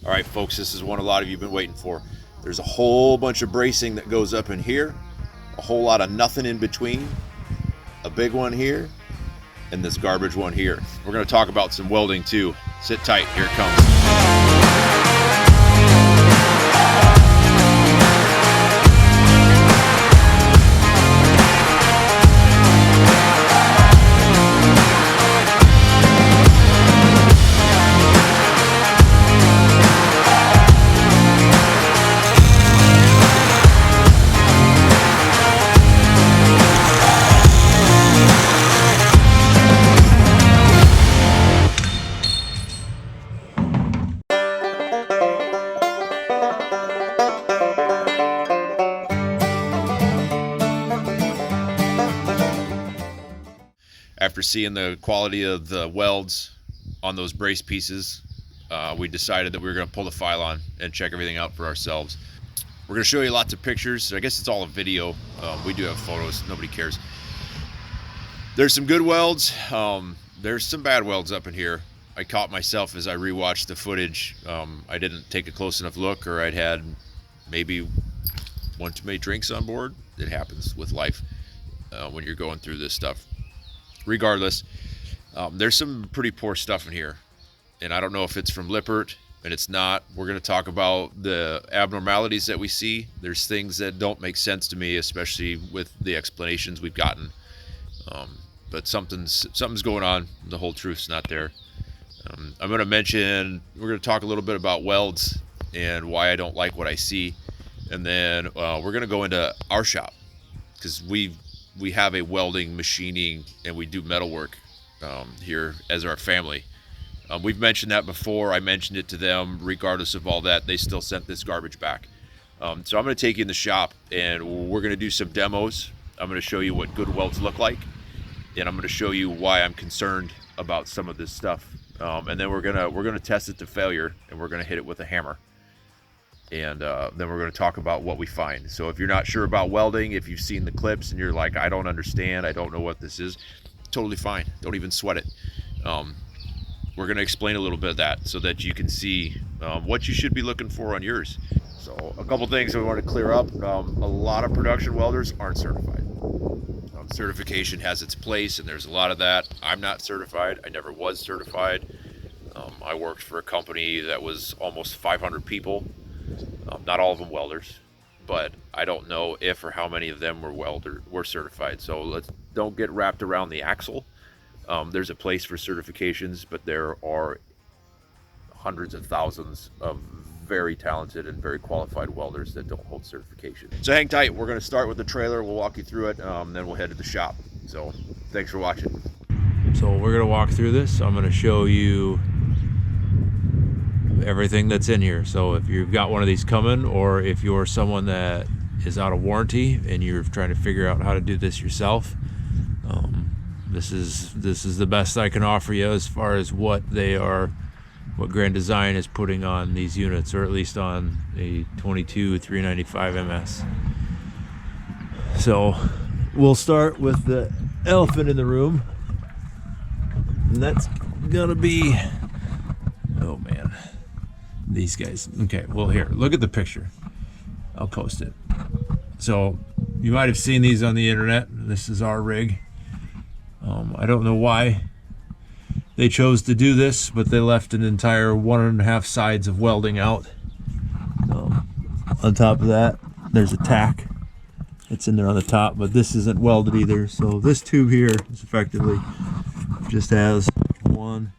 All right, folks, this is one a lot of you have been waiting for. There's a whole bunch of bracing that goes up in here, a whole lot of nothing in between, a big one here, and this garbage one here. We're going to talk about some welding too. Sit tight, here it comes. After seeing the quality of the welds on those brace pieces, we decided that we were going to pull the file on and check everything out for ourselves. We're going to show you lots of pictures. I guess it's all a video. We do have photos. Nobody cares. There's some good welds. There's some bad welds up in here. I caught myself as I rewatched the footage. I didn't take a close enough look, or I'd had maybe one too many drinks on board. It happens with life when you're going through this stuff. Regardless, there's some pretty poor stuff in here, and I don't know if it's from Lippert, and it's not. We're going to talk about the abnormalities that we see. There's things that don't make sense to me, especially with the explanations we've gotten. But something's going on. The whole truth's not there. I'm going to mention, we're going to talk a little bit about welds and why I don't like what I see, and then we're going to go into our shop, because we have a welding, machining, and we do metalwork here as our family. We've mentioned that before. I mentioned it to them. Regardless of all that, they still sent this garbage back. So I'm going to take you in the shop, and we're going to do some demos. I'm going to show you what good welds look like, and I'm going to show you why I'm concerned about some of this stuff. And then we're gonna test it to failure, and we're going to hit it with a hammer. And then we're going to talk about what we find. So if you're not sure about welding, if you've seen the clips and you're like, I don't understand, I don't know what this is, totally fine. Don't even sweat it. We're going to explain a little bit of that so that you can see what you should be looking for on yours. So a couple things that we want to clear up. A lot of production welders aren't certified. Certification has its place, and there's a lot of that. I'm not certified. I never was certified. I worked for a company that was almost 500 people. Not all of them welders, but I don't know if or how many of them were certified. So don't get wrapped around the axle. There's a place for certifications, but there are hundreds of thousands of very talented and very qualified welders that don't hold certification. So hang tight. We're going to start with the trailer. We'll walk you through it, then we'll head to the shop. So thanks for watching. So we're going to walk through this. I'm going to show you everything that's in here. So if you've got one of these coming, or if you're someone that is out of warranty and you're trying to figure out how to do this yourself, this is the best I can offer you as far as what Grand Design is putting on these units, or at least on a 22 395 MS. So we'll start with the elephant in the room, and that's gonna be, oh man, these guys. Okay, well, here, look at the picture. I'll post it. So you might have seen these on the internet. This is our rig. I don't know why they chose to do this, but they left an entire 1.5 sides of welding out. On top of that, there's a tack that's in there on the top, but this isn't welded either. So this tube here is effectively just has 1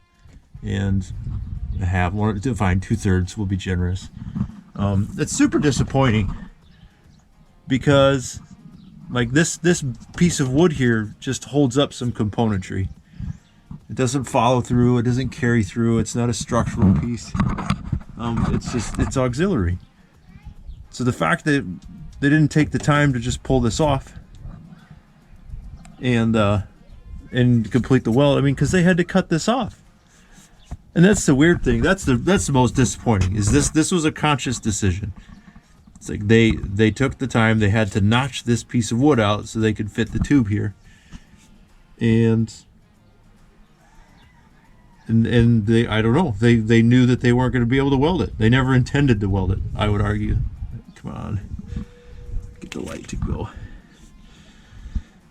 1/2. Fine, 2/3 will be generous. It's super disappointing, because like this piece of wood here just holds up some componentry. It doesn't follow through, it doesn't carry through, it's not a structural piece. It's auxiliary. So the fact that they didn't take the time to just pull this off and complete the weld, I mean, because they had to cut this off. And that's the weird thing. That's the most disappointing, is this was a conscious decision. It's like they took the time, they had to notch this piece of wood out so they could fit the tube here. And and they, I don't know, they knew that they weren't going to be able to weld it. They never intended to weld it, I would argue. Come on, get the light to go.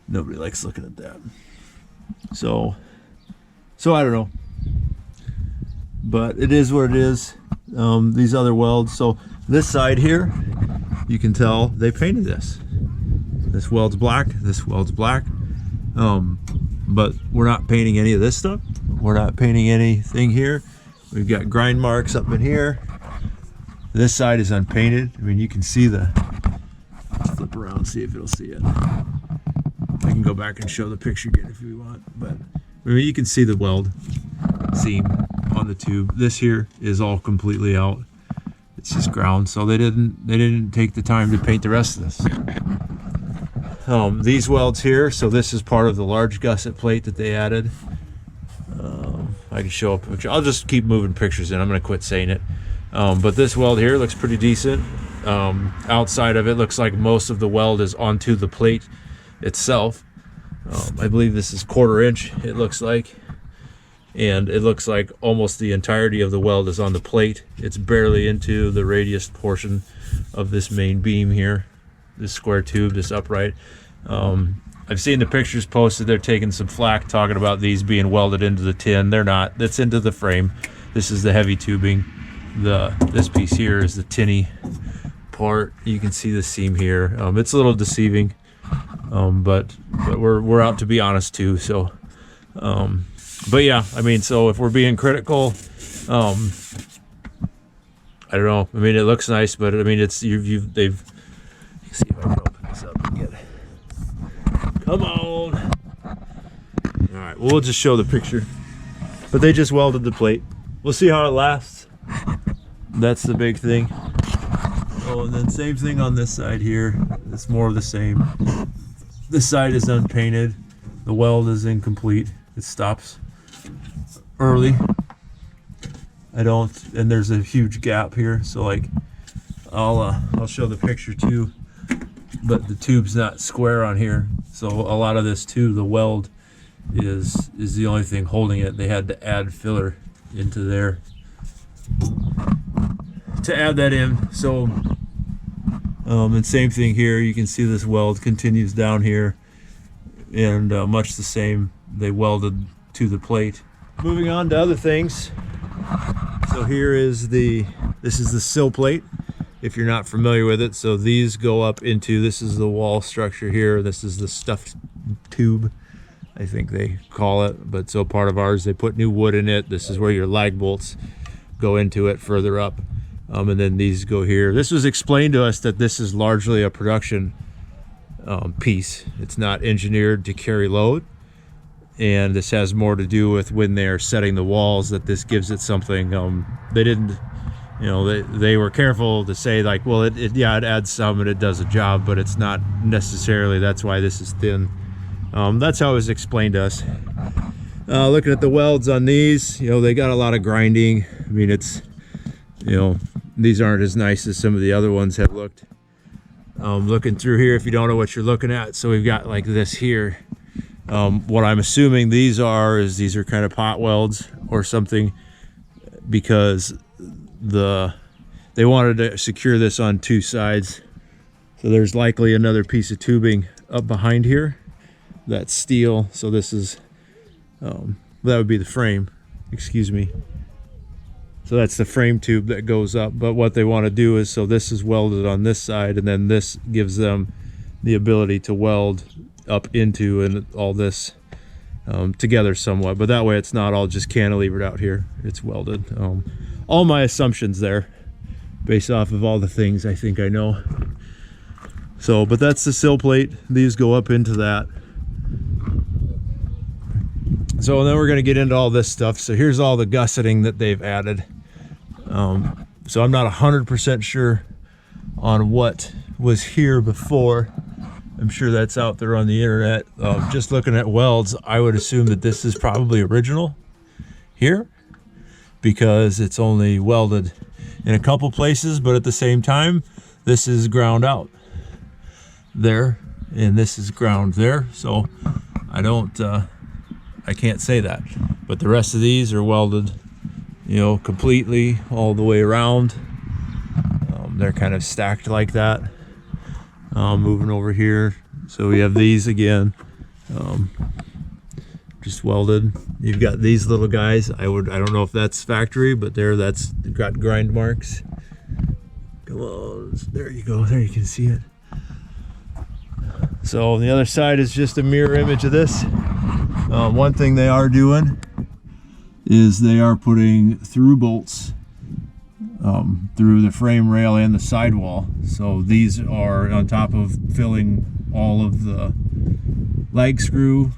Nobody likes looking at that. So I don't know, but it is what it is. These other welds, so this side here, you can tell they painted this. This weld's black, this weld's black. But we're not painting any of this stuff. We're not painting anything here. We've got grind marks up in here. This side is unpainted. I mean, you can see the, let's flip around, see if it'll see it. I can go back and show the picture again if you want, but I mean, you can see the weld seam on the tube. This here is all completely out. It's just ground, so they didn't take the time to paint the rest of this. These welds here, so this is part of the large gusset plate that they added. I can show a picture. I'll just keep moving pictures in. I'm going to quit saying it. But this weld here looks pretty decent. Outside of it looks like most of the weld is onto the plate itself. I believe this is 1/4 inch, it looks like. And it looks like almost the entirety of the weld is on the plate. It's barely into the radius portion of this main beam here. This square tube, this upright. I've seen the pictures posted. They're taking some flack talking about these being welded into the tin. They're not. That's into the frame. This is the heavy tubing. This piece here is the tinny part. You can see the seam here. It's a little deceiving, but we're out to be honest too. So, but yeah, I mean, so if we're being critical, I don't know. I mean, it looks nice, but I mean, it's they've. See if I can open this up and get it. Come on. All right, well, we'll just show the picture. But they just welded the plate. We'll see how it lasts. That's the big thing. Oh, and then same thing on this side here. It's more of the same. This side is unpainted. The weld is incomplete. It stops early. And there's a huge gap here. So like, I'll show the picture too. But the tube's not square on here, so a lot of this too, the weld is the only thing holding it. They had to add filler into there to add that in. So and same thing here, you can see this weld continues down here, and much the same, they welded to the plate. Moving on to other things. So here is this is the sill plate, if you're not familiar with it. So these go up into, this is the wall structure here. This is the stuffed tube, I think they call it. But so part of ours, they put new wood in it. This is where your lag bolts go into it further up. And then these go here. This was explained to us that this is largely a production piece. It's not engineered to carry load. And this has more to do with when they're setting the walls, that this gives it something. They didn't, you know, they were careful to say like, well, it adds some and it does a job, but it's not necessarily, that's why this is thin. That's how it was explained to us. Looking at the welds on these, you know, they got a lot of grinding. I mean, it's, you know, these aren't as nice as some of the other ones have looked. Looking through here, if you don't know what you're looking at, so we've got like this here. What I'm assuming these are kind of pot welds or something, because they wanted to secure this on two sides. So there's likely another piece of tubing up behind here that's steel. So this is that would be the frame, excuse me. So that's the frame tube that goes up. But what they want to do is, so this is welded on this side, and then this gives them the ability to weld up into and all this together somewhat. But that way it's not all just cantilevered out here. It's welded. All my assumptions there based off of all the things I think I know. So, but that's the sill plate. These go up into that. So then we're going to get into all this stuff. So here's all the gusseting that they've added. So I'm not 100% sure on what was here before. I'm sure that's out there on the internet. Just looking at welds, I would assume that this is probably original here, because it's only welded in a couple places, but at the same time, this is ground out there, and this is ground there. So I don't I can't say that. But the rest of these are welded, you know, completely all the way around. They're kind of stacked like that. Moving over here, so we have these again, just welded. You've got these little guys. I don't know if that's factory, but that's got grind marks. Come on, there you go. There you can see it. So on the other side is just a mirror image of this. One thing they are doing is they are putting through bolts through the frame rail and the sidewall. So these are on top of filling all of the lag screw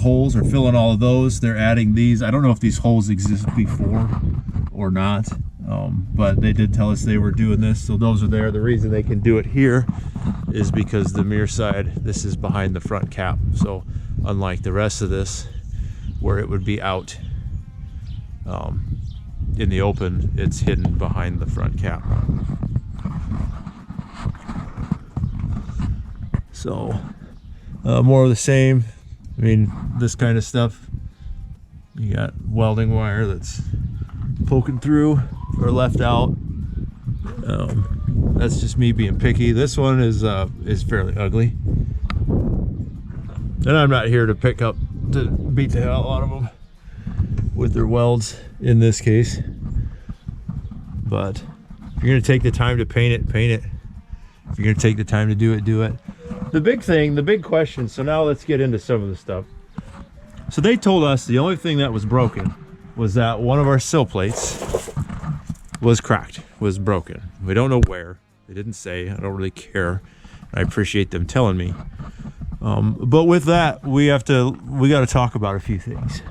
holes, or filling all of those. They're adding these. I don't know if these holes exist before or not, but they did tell us they were doing this, so those are there. The reason they can do it here is because the mirror side, this is behind the front cap. So unlike the rest of this, where it would be out in the open, it's hidden behind the front cap. So more of the same. I mean, this kind of stuff, you got welding wire that's poking through or left out. That's just me being picky. This one is fairly ugly, and I'm not here to beat the hell out of them with their welds in this case. But if you're gonna take the time to paint it, paint it. If you're gonna take the time to do it, do it. The big question, so now let's get into some of the stuff. So they told us the only thing that was broken was that one of our sill plates was cracked, was broken. We don't know where. They didn't say. I don't really care. I appreciate them telling me. But with that, we got to talk about a few things.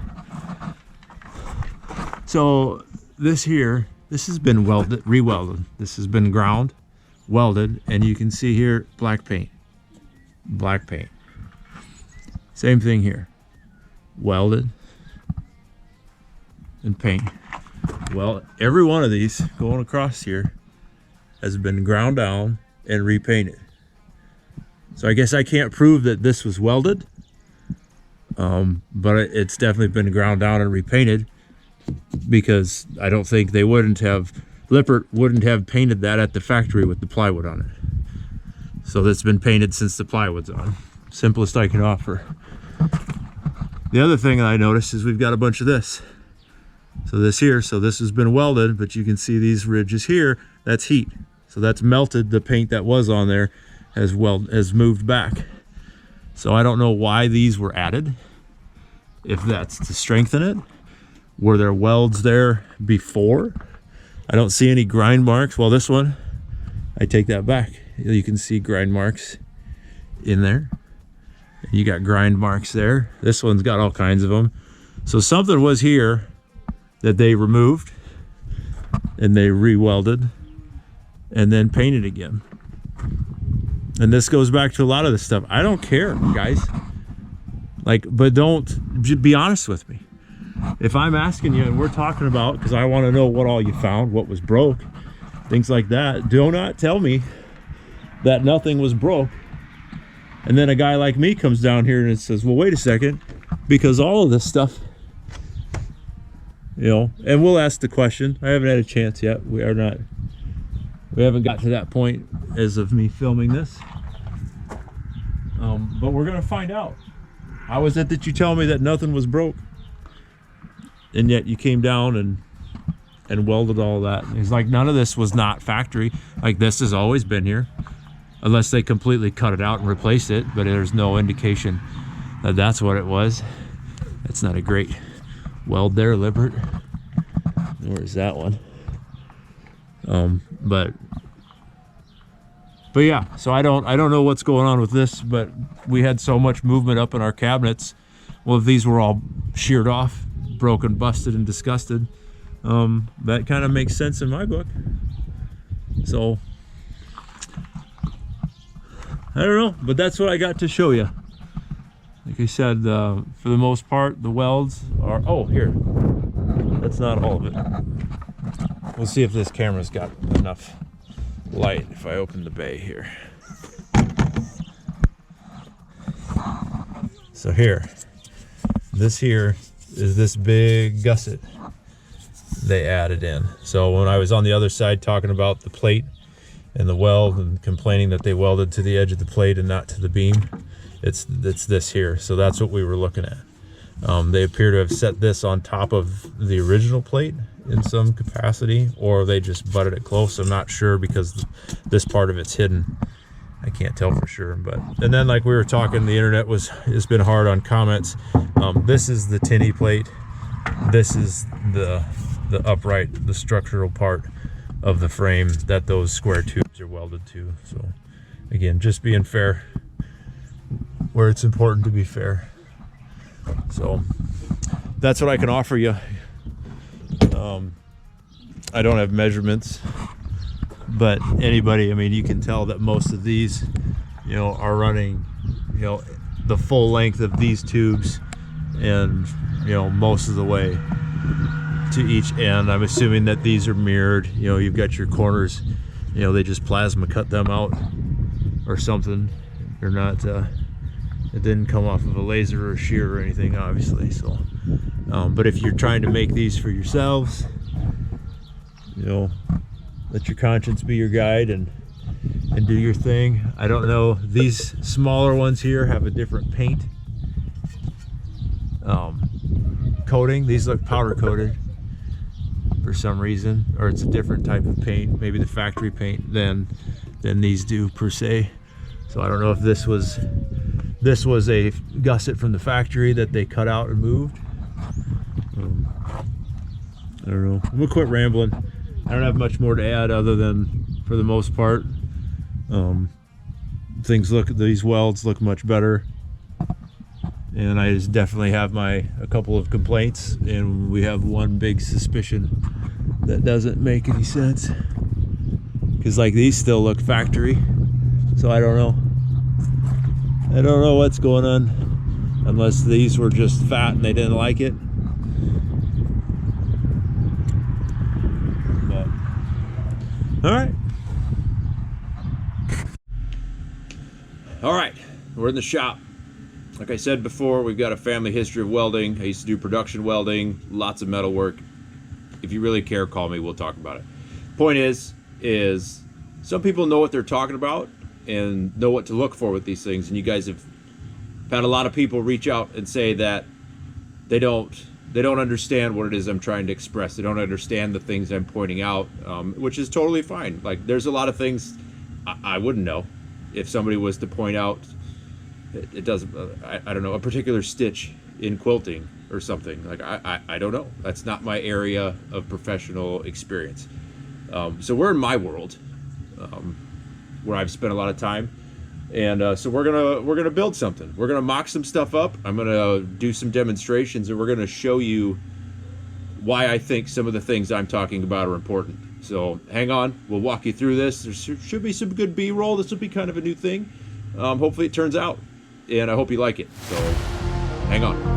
So this here, this has been re-welded. This has been ground, welded, and you can see here, black paint. Black paint. Same thing here. Welded and paint. Well, every one of these going across here has been ground down and repainted. So I guess I can't prove that this was welded, but it's definitely been ground down and repainted, because I don't think they Lippert wouldn't have painted that at the factory with the plywood on it. So that's been painted since the plywood's on. Simplest I can offer. The other thing I noticed is we've got a bunch of this. So this has been welded, but you can see these ridges here, that's heat. So that's melted. The paint that was on there has moved back. So I don't know why these were added. If that's to strengthen it. Were there welds there before? I don't see any grind marks. Well, this one, I take that back. You can see grind marks in there. You got grind marks there. This one's got all kinds of them. So something was here that they removed and they re-welded and then painted again. And this goes back to a lot of the stuff. I don't care, guys. But don't be honest with me. If I'm asking you and we're talking about, because I want to know what all you found, what was broke, things like that, do not tell me that nothing was broke. And then a guy like me comes down here and says, well, wait a second, because all of this stuff, you know, and we'll ask the question. I haven't had a chance yet. We haven't got to that point as of me filming this. But we're going to find out. How is it that you tell me that nothing was broke? And yet you came down and welded all that. And he's like, none of this was not factory. Like, this has always been here. Unless they completely cut it out and replaced it. But there's no indication that that's what it was. That's not a great weld there, Lippert. Where's that one? But yeah, so I don't know what's going on with this, but we had so much movement up in our cabinets. Well, if these were all sheared off, broken, busted, and disgusted, that kind of makes sense in my book. So I don't know, but that's what I got to show you. Like I said, for the most part, the welds are, oh, here, that's not all of it. We'll see if this camera's got enough light if I open the bay here. So here, This here is this big gusset they added in. So when I was on the other side talking about the plate and the weld and complaining that they welded to the edge of the plate and not to the beam, it's this here. So that's what we were looking at. They appear to have set this on top of the original plate in some capacity, or they just butted it close. I'm not sure because this part of it's hidden. I can't tell for sure. But and then, like we were talking, the internet has been hard on comments. This is the tinny plate. This is the upright, the structural part of the frame that those square tubes are welded to. So again, just being fair where it's important to be fair. So that's what I can offer you. I don't have measurements, but anybody, I mean, you can tell that most of these, you know, are running, you know, the full length of these tubes and, you know, most of the way to each end. I'm assuming that these are mirrored. You know, you've got your corners, you know, they just plasma cut them out or something. They're not, it didn't come off of a laser or a shear or anything, obviously. So, but if you're trying to make these for yourselves, you know, let your conscience be your guide and do your thing. I don't know, these smaller ones here have a different paint coating. These look powder coated for some reason, or it's a different type of paint, maybe the factory paint than these do per se. So I don't know if this was a gusset from the factory that they cut out and moved. I don't know. I'm gonna quit rambling. I don't have much more to add other than, for the most part, these welds look much better. And I just definitely have a couple of complaints, and we have one big suspicion that doesn't make any sense. Because like these still look factory, so I don't know. I don't know what's going on, unless these were just fat and they didn't like it. But, all right, we're in the shop. Like I said before, we've got a family history of welding. I used to do production welding, lots of metal work. If you really care, call me, we'll talk about it. Point is some people know what they're talking about and know what to look for with these things, and you guys have had a lot of people reach out and say that they don't understand what it is I'm trying to express. They don't understand the things I'm pointing out, which is totally fine. Like, there's a lot of things I wouldn't know if somebody was to point out it doesn't, I don't know, a particular stitch in quilting or something. Like, I don't know. That's not my area of professional experience. So we're in my world, where I've spent a lot of time, and so we're gonna build something. We're gonna mock some stuff up. I'm gonna do some demonstrations, and we're gonna show you why I think some of the things I'm talking about are important. So hang on, we'll walk you through this. There should be some good B-roll. This will be kind of a new thing. Hopefully it turns out, and I hope you like it. So hang on.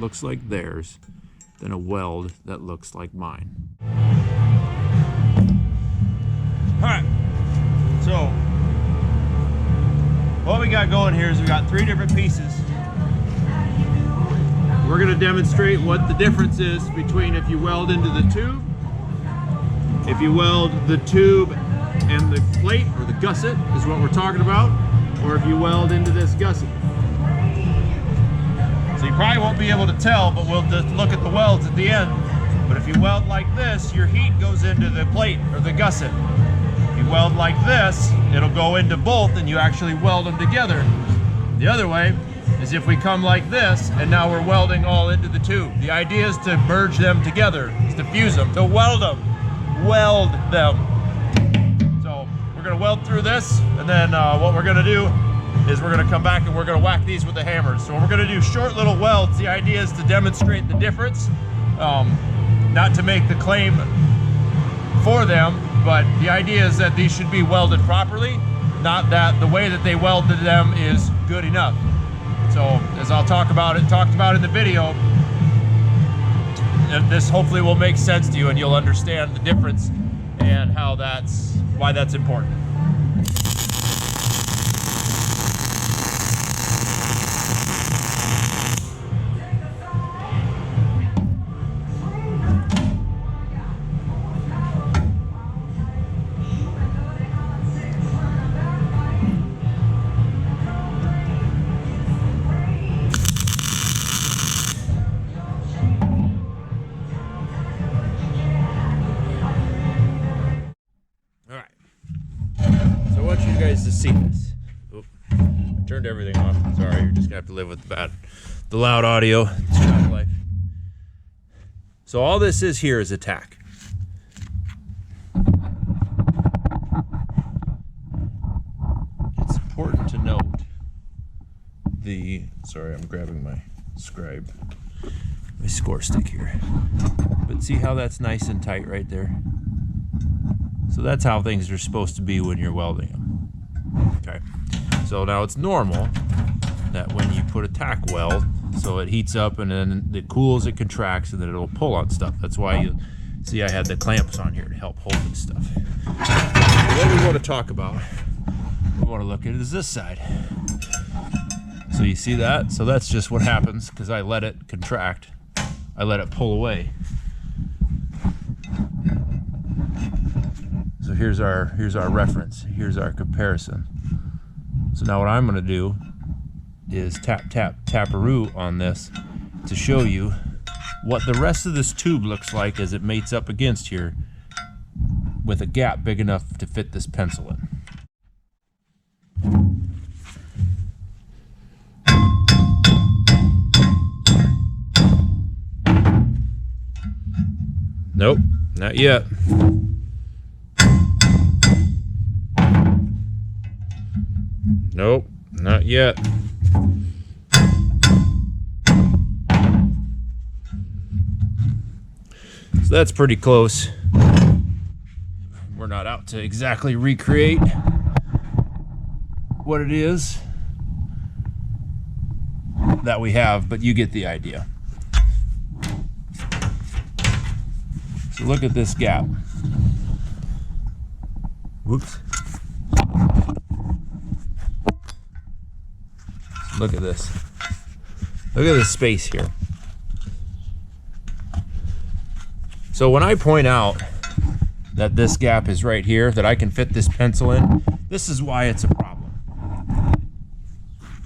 looks like theirs than a weld that looks like mine. Alright, so what we got going here is we got 3 different pieces. We're going to demonstrate what the difference is between if you weld into the tube, if you weld the tube and the plate, or the gusset is what we're talking about, or if you weld into this gusset. So you probably won't be able to tell, but we'll just look at the welds at the end. But if you weld like this, your heat goes into the plate or the gusset. If you weld like this, it'll go into both and you actually weld them together. The other way is if we come like this and now we're welding all into the tube. The idea is to merge them together, is to fuse them, to weld them. Weld them. So we're gonna weld through this, and then what we're gonna do is we're gonna come back and we're gonna whack these with the hammers. So we're gonna do short little welds. The idea is to demonstrate the difference, not to make the claim for them, but the idea is that these should be welded properly, not that the way that they welded them is good enough. So as I'll talked about in the video, this hopefully will make sense to you and you'll understand the difference and why that's important. To see this. Oop. Turned everything off. Sorry, you're just gonna have to live with the loud audio. It's shop life. So all this is here is a tack. It's important to note sorry, I'm grabbing my scribe, my score stick here. But see how that's nice and tight right there? So that's how things are supposed to be when you're welding them. Okay, so now it's normal that when you put a tack weld, so it heats up and then it cools, it contracts, and then it'll pull on stuff. That's why you see I had the clamps on here to help hold this stuff. What we want to talk about, we want to look at is this side. So you see that? So that's just what happens because I let it contract. I let it pull away. So here's our reference. Here's our comparison. So now what I'm going to do is tap-a-roo on this to show you what the rest of this tube looks like as it mates up against here with a gap big enough to fit this pencil in. Nope, not yet. Nope, not yet. So that's pretty close. We're not out to exactly recreate what it is that we have, but you get the idea. So look at this gap. Whoops. Look at this. Look at this space here. So when I point out that this gap is right here, that I can fit this pencil in, this is why it's a problem.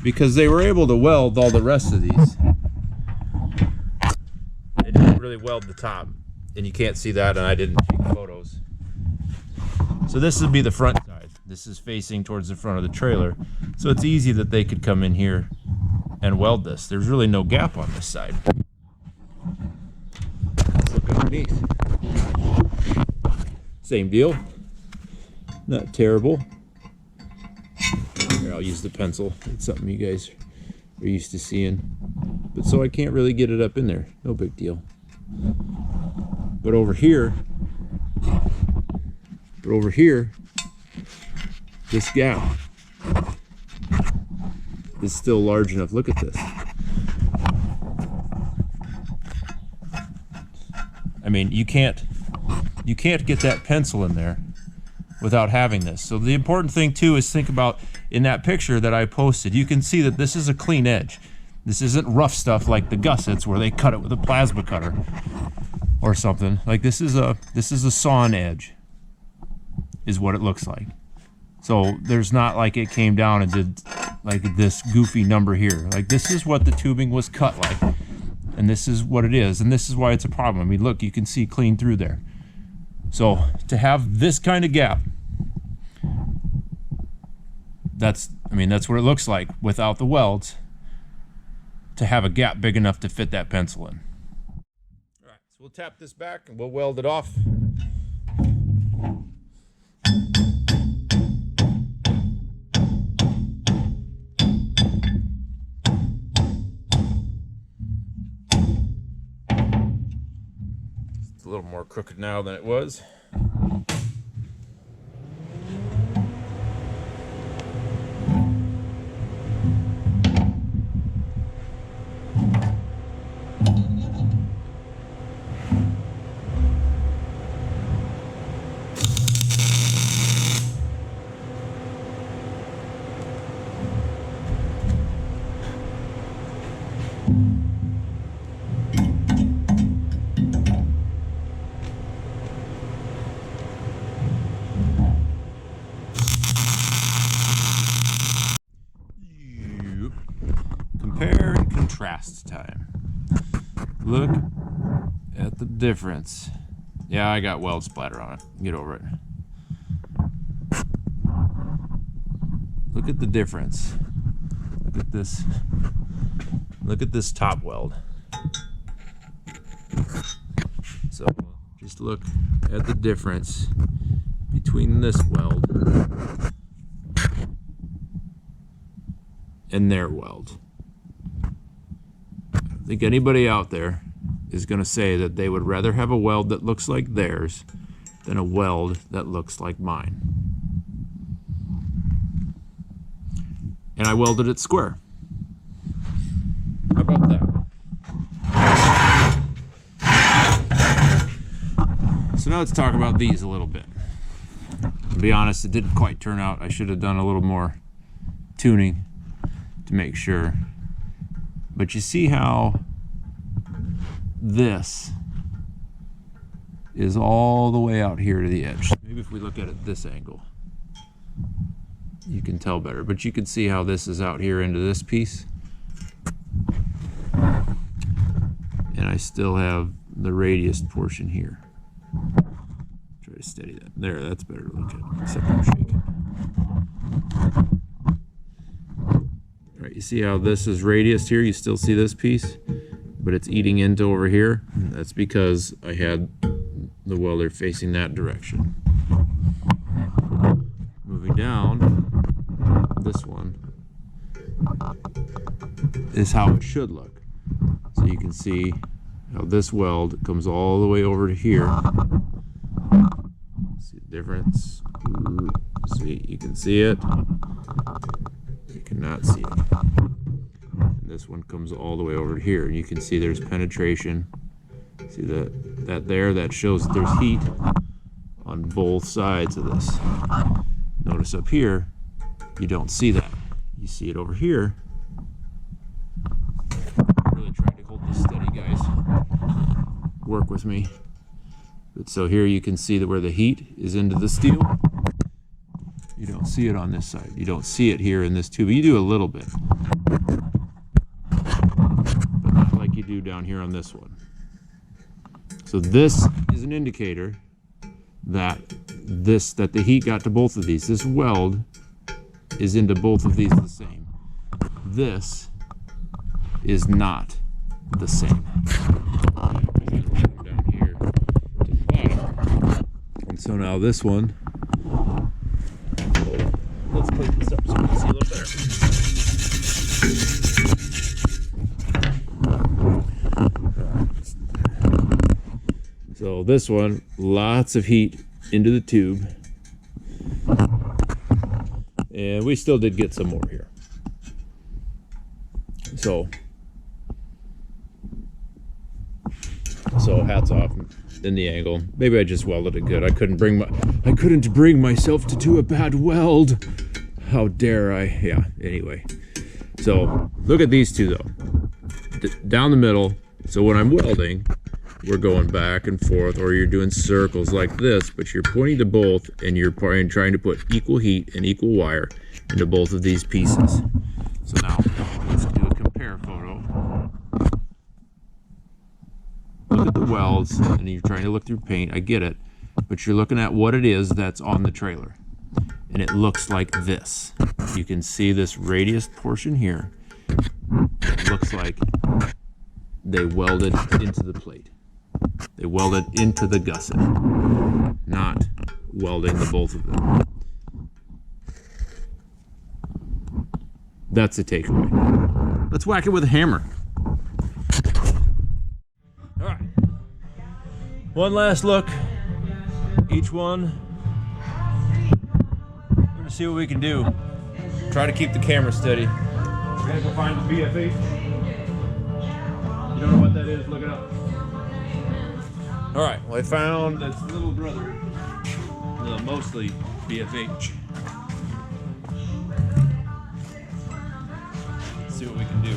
Because they were able to weld all the rest of these. They didn't really weld the top. And you can't see that, and I didn't take photos. So this would be the front side. This is facing towards the front of the trailer. So it's easy that they could come in here and weld this. There's really no gap on this side. Let's look underneath. Same deal. Not terrible. Here, I'll use the pencil. It's something you guys are used to seeing. But so I can't really get it up in there. No big deal. But over here, this gap is still large enough. Look at this. mean, you can't get that pencil in there without having this. So the important thing too is think about, in that picture that I posted, you can see that this is a clean edge. This isn't rough stuff like the gussets where they cut it with a plasma cutter or something. Like this is a sawn edge, is what it looks like. So there's not like it came down and did like this goofy number here. Like this is what the tubing was cut like, and this is what it is, and this is why it's a problem. I mean, look, you can see clean through there. So to have this kind of gap, that's what it looks like without the welds, to have a gap big enough to fit that pencil in. All right, so we'll tap this back and we'll weld it off. It's a little more crooked now than it was. Compare and contrast time. Look at the difference. Yeah, I got weld splatter on it. Get over it. Look at the difference. Look at this. Look at this top weld. So just look at the difference between this weld and their weld. I think anybody out there is going to say that they would rather have a weld that looks like theirs than a weld that looks like mine. And I welded it square. How about that? So now let's talk about these a little bit. To be honest, it didn't quite turn out. I should have done a little more tuning to make sure. But you see how this is all the way out here to the edge. Maybe if we look at it this angle, you can tell better. But you can see how this is out here into this piece. And I still have the radius portion here. Try to steady that. There, that's better to look at, except I'm shaking. Right, you see how this is radius here? You still see this piece, but it's eating into over here. That's because I had the welder facing that direction. Moving down, this one is how it should look. So you can see how this weld comes all the way over to here. See the difference? See, you can see it. You cannot see it. And this one comes all the way over to here, and you can see there's penetration. See that there? That shows that there's heat on both sides of this. Notice up here, you don't see that. You see it over here. I'm really trying to hold this steady, guys. Work with me. But so here you can see that where the heat is into the steel. You don't see it on this side. You don't see it here in this tube. You do a little bit, but not like you do down here on this one. So this is an indicator that the heat got to both of these. This weld is into both of these the same. This is not the same. Down here to the bottom. And so now this one, let's plate this up so we can see a little better. So this one, lots of heat into the tube. And we still did get some more here. So hats off. in the angle. Maybe I just welded it good. I couldn't bring myself to do a bad weld. How dare I? Yeah, anyway. So look at these two though. Down the middle. So when I'm welding, we're going back and forth, or you're doing circles like this, but you're pointing to both and you're trying to put equal heat and equal wire into both of these pieces. So now let's do a compare photo. Look at the welds, and you're trying to look through paint. I get it, but you're looking at what it is that's on the trailer, and it looks like this. You can see this radius portion here. It looks like they welded into the plate. They welded into the gusset, not welding the both of them. That's the takeaway. Let's whack it with a hammer. All right. One last look. Each one. We're gonna see what we can do. Try to keep the camera steady. We're gonna go find the BFH. You don't know what that is? Look it up. All right. Well, I found this little brother. Mostly BFH. Let's see what we can do.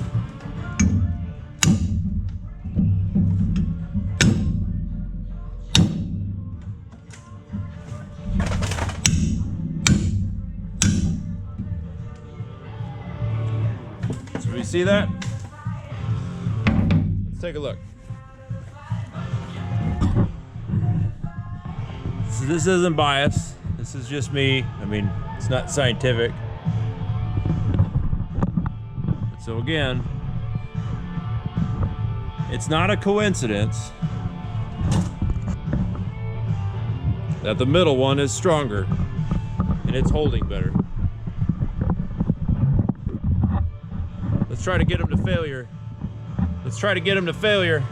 So you see that? Let's take a look. So this isn't biased. This is just me. I mean, it's not scientific. So again, it's not a coincidence that the middle one is stronger and it's holding better. Let's try to get them to failure. Let's try to get them to failure.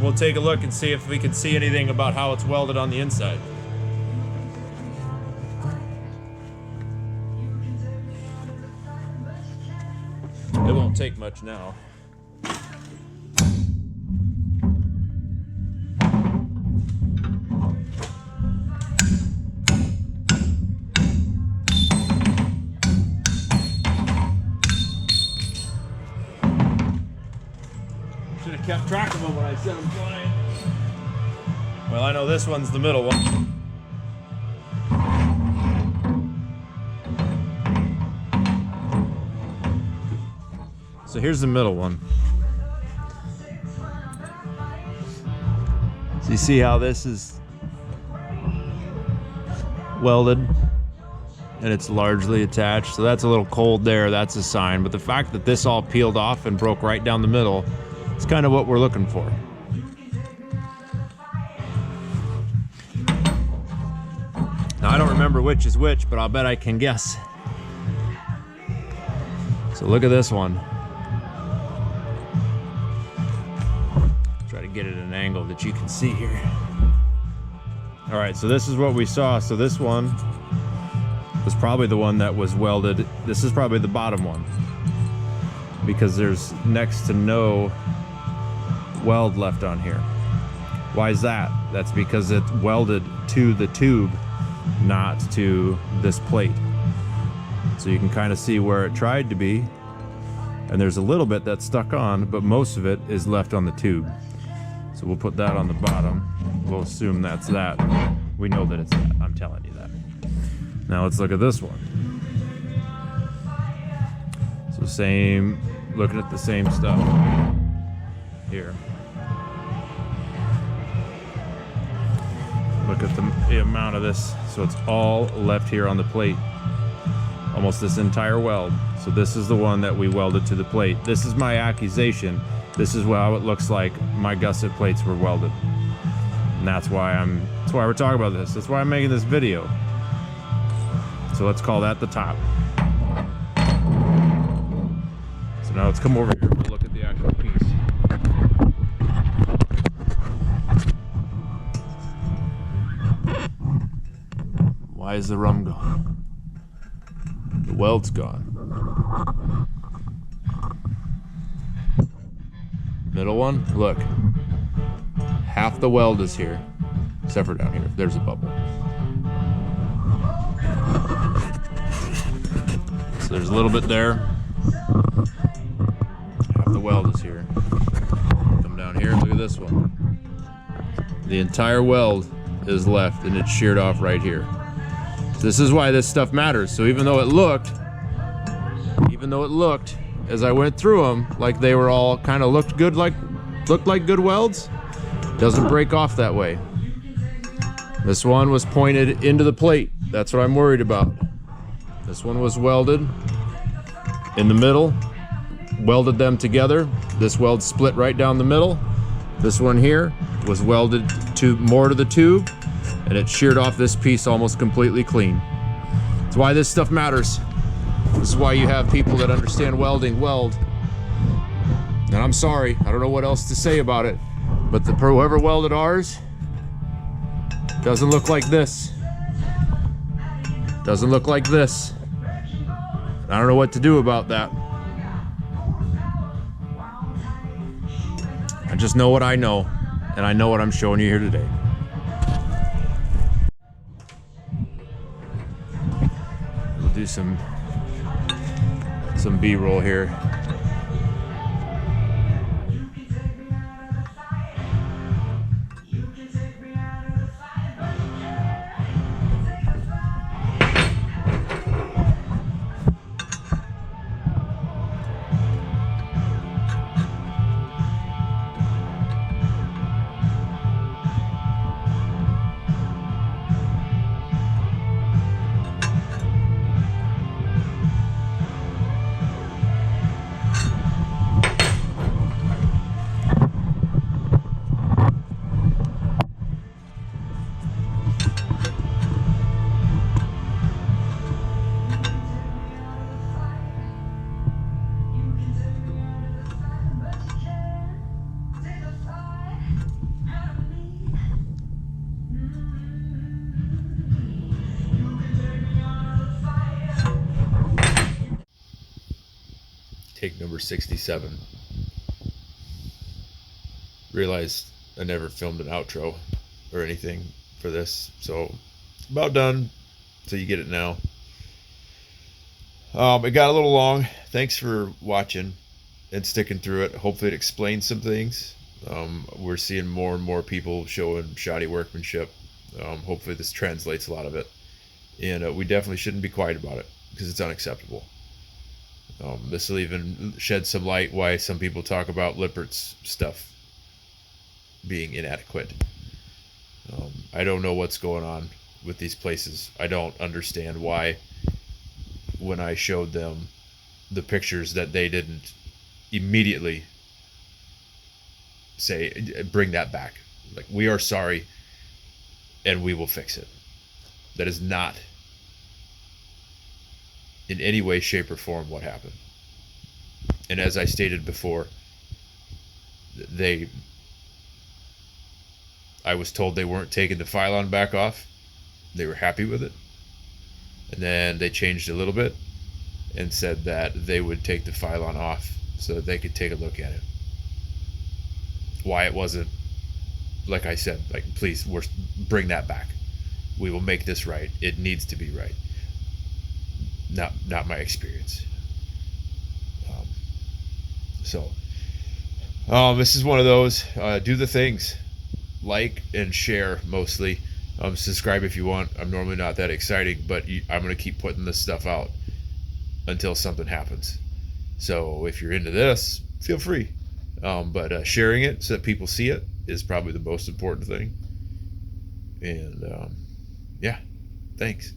We'll take a look and see if we can see anything about how it's welded on the inside. It won't take much now. Should have kept track of them when I set them flying. Well, I know this one's the middle one. So here's the middle one. So you see how this is welded and it's largely attached. So that's a little cold there, that's a sign. But the fact that this all peeled off and broke right down the middle, it's kind of what we're looking for. Now I don't remember which is which, but I'll bet I can guess. So look at this one. Try to get it at an angle that you can see here. All right, so this is what we saw. So this one was probably the one that was welded. This is probably the bottom one because there's next to no weld left on here. Why is that? That's because it's welded to the tube, not to this plate. So you can kind of see where it tried to be, and there's a little bit that's stuck on, but most of it is left on the tube. So we'll put that on the bottom. We'll assume that's that. We know that it's that. I'm telling you that. Now let's look at this one. So same, looking at the same stuff here. Look at the amount of this. So it's all left here on the plate. Almost this entire weld. So this is the one that we welded to the plate. This is my accusation. This is how it looks like my gusset plates were welded. And that's why we're talking about this. That's why I'm making this video. So let's call that the top. So now let's come over here. We'll look at the actual piece. Why is the rum gone? The weld's gone. Middle one, look. half the weld is here, except for down here. There's a bubble. So there's a little bit there. Half the weld is here. Come down here, look at this one. The entire weld is left and it's sheared off right here. So this is why this stuff matters. So even though it looked, as I went through them, like they were all kind of looked like good welds, doesn't break off that way. This one was pointed into the plate. That's what I'm worried about. This one was welded in the middle, welded them together. This weld split right down the middle. This one here was welded more to the tube, and it sheared off this piece almost completely clean. That's why this stuff matters. This is why you have people that understand welding weld. And I'm sorry, I don't know what else to say about it, but whoever welded ours doesn't look like this. Doesn't look like this. I don't know what to do about that. I just know what I know, and I know what I'm showing you here today. We'll do some B-roll here. Take number 67. Realized I never filmed an outro or anything for this, so about done. So you get it now. It got a little long. Thanks for watching and sticking through it. Hopefully it explains some things. We're seeing more and more people showing shoddy workmanship. Hopefully this translates a lot of it, and we definitely shouldn't be quiet about it because it's unacceptable. This will even shed some light why some people talk about Lippert's stuff being inadequate. I don't know what's going on with these places. I don't understand why when I showed them the pictures that they didn't immediately say, bring that back. Like, we are sorry and we will fix it. That is not in any way, shape, or form what happened. And as I stated before, I was told they weren't taking the pylon back off. They were happy with it. And then they changed a little bit and said that they would take the pylon off so that they could take a look at it. Why it wasn't, like I said, like, please, bring that back. We will make this right. It needs to be right. Not my experience. This is one of those. Do the things. Like and share mostly. Subscribe if you want. I'm normally not that exciting, but I'm going to keep putting this stuff out until something happens. So if you're into this, feel free. But sharing it so that people see it is probably the most important thing. And yeah, thanks.